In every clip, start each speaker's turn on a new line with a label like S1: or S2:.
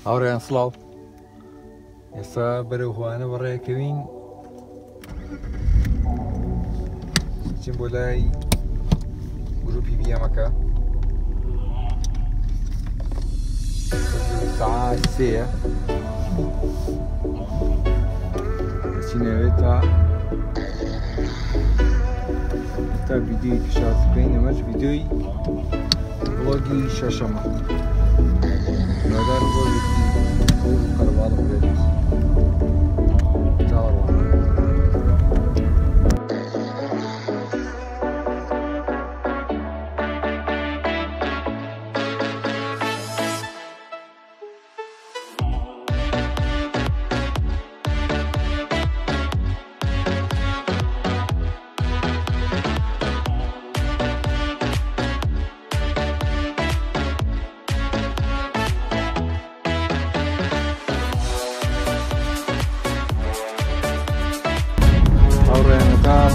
S1: هاوڕێیان سڵاو، ئێستا بەرەو هوانە بەڕێکەوین چین بۆ لای گروپی بیەمەکە ساعات سێیە چینەوێت تا ڤیدیۆی پیشاز بکەین. ئەمەش ڤیدیۆی بڵۆگی شەشەمە نادار بۆڵێکی قەرەباڵغ بێت.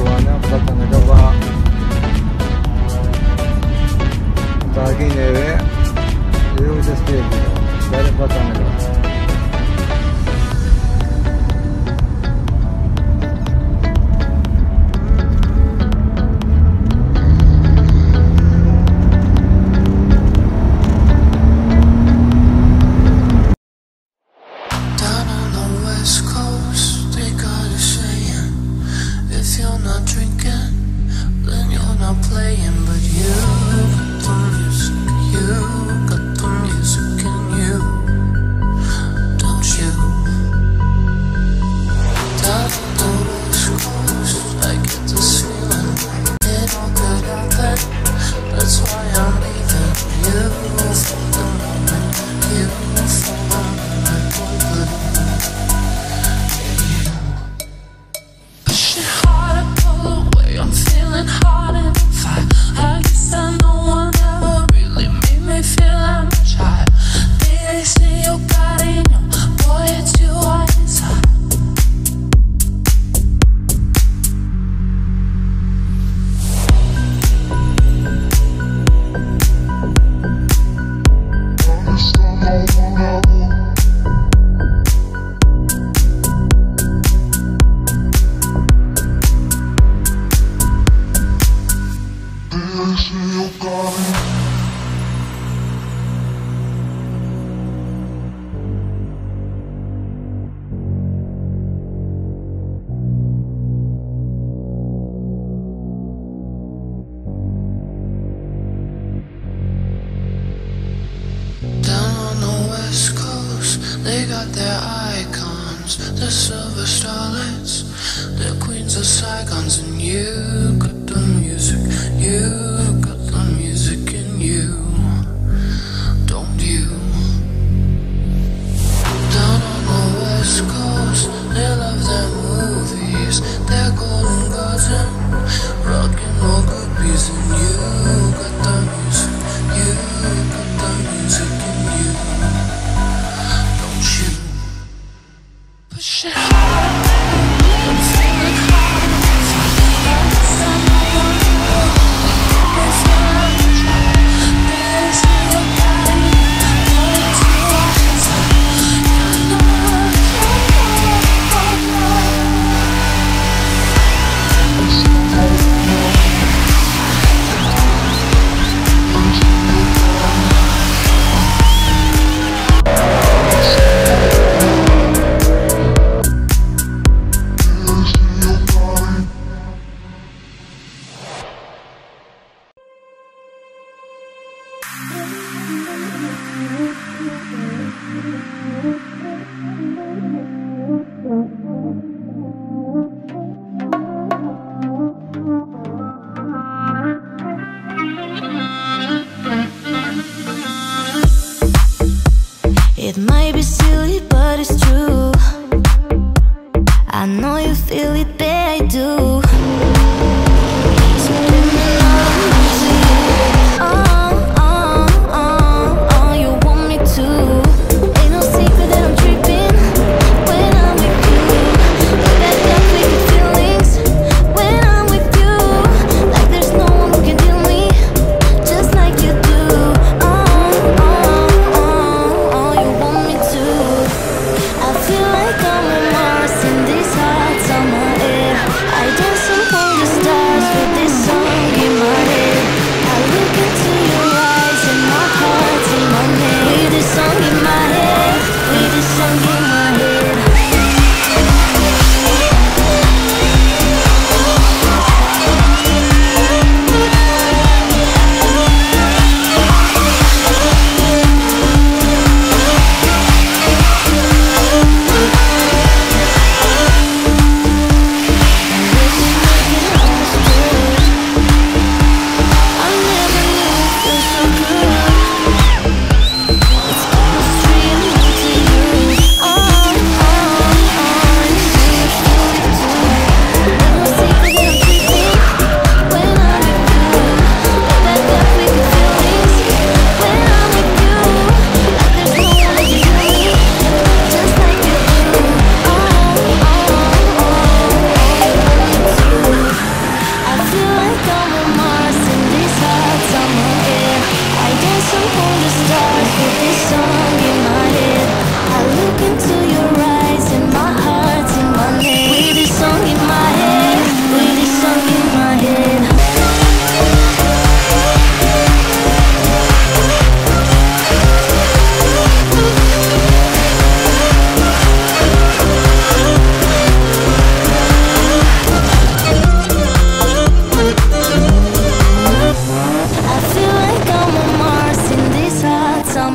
S1: وانا بطلنا قبضها باقينا بيع يو تسبيل بارك بطلنا قبضها
S2: They got their icons, the silver starlets, the queens of Saigons, and you got the music, you got the music in you, don't you? Down on the west coast, they love their movies, their golden girls and rockin' more groupies, and you got the music, you got the music in you. Push it hard, I'm feeling hard. I know one can feel like a child. This is your body, but it's yours. I know
S3: it might be silly, but it's true. I know you feel it, babe, I do. So give me love, oh, oh, oh, oh, you want me to. Ain't no secret that I'm tripping when I'm with you. Look at that wicked feelings when I'm with you. Like there's no one who can deal me just like you do. Oh, oh, oh, oh, you want me to.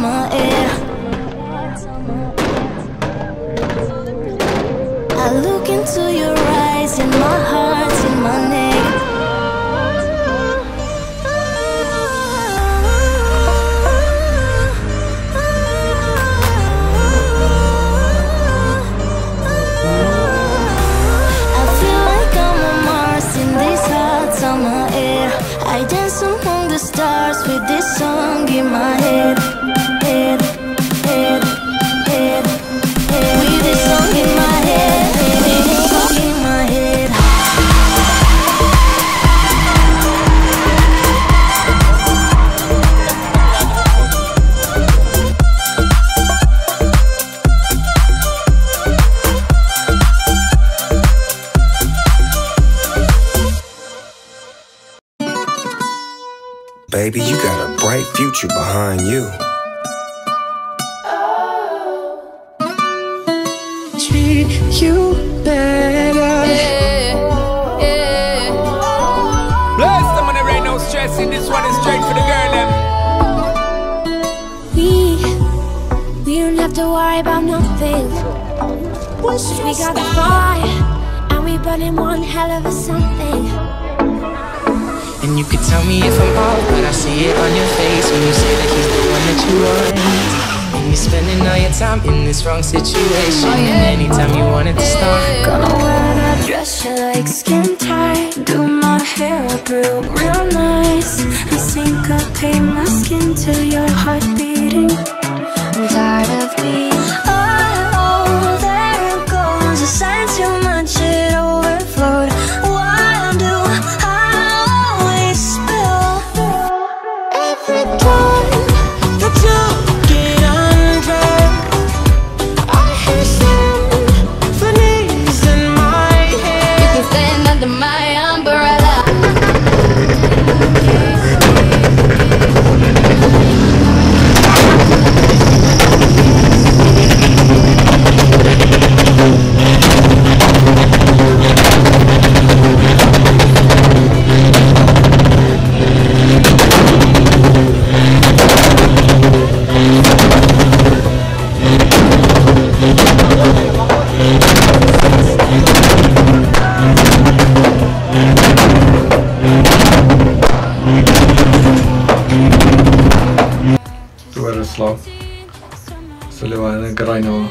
S3: my head. I look into your eyes and my heart's in my neck. I feel like I'm on Mars in these hot summer air. I dance among the stars with this song in my head. Head, head, head, head. With this song in my head. Song in my head.
S4: Baby, you got a bright future behind you.
S5: Treat you better.
S6: Bless them when there ain't no stressing. This one is straight for the girl, them.
S2: We don't have to worry about nothing. We got the fire, and we burning one hell of a something.
S5: And you could tell me if I'm off, but I see it on your face when you say that he's the one that you want. And you're spending all your time in this wrong situation. And anytime you want it to start,
S2: Gonna wear that dress you like, skin tight. Do my hair up real nice. And syncopate my skin to your heart beating. I'm tired of being oh, there it goes. The sign too much, it overflowed. Why do I always spill? Every time
S5: that you get undressed,
S2: I hear
S5: symphonies in my head.
S2: you can stand under my umbrella.
S1: Slав. Salivana Grajnova.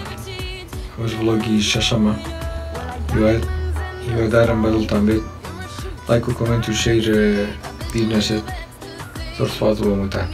S1: Hoş vlogi Shashama. Ju darem badaltan bit. Like u komentu share bir neset. Sort fatu mutan.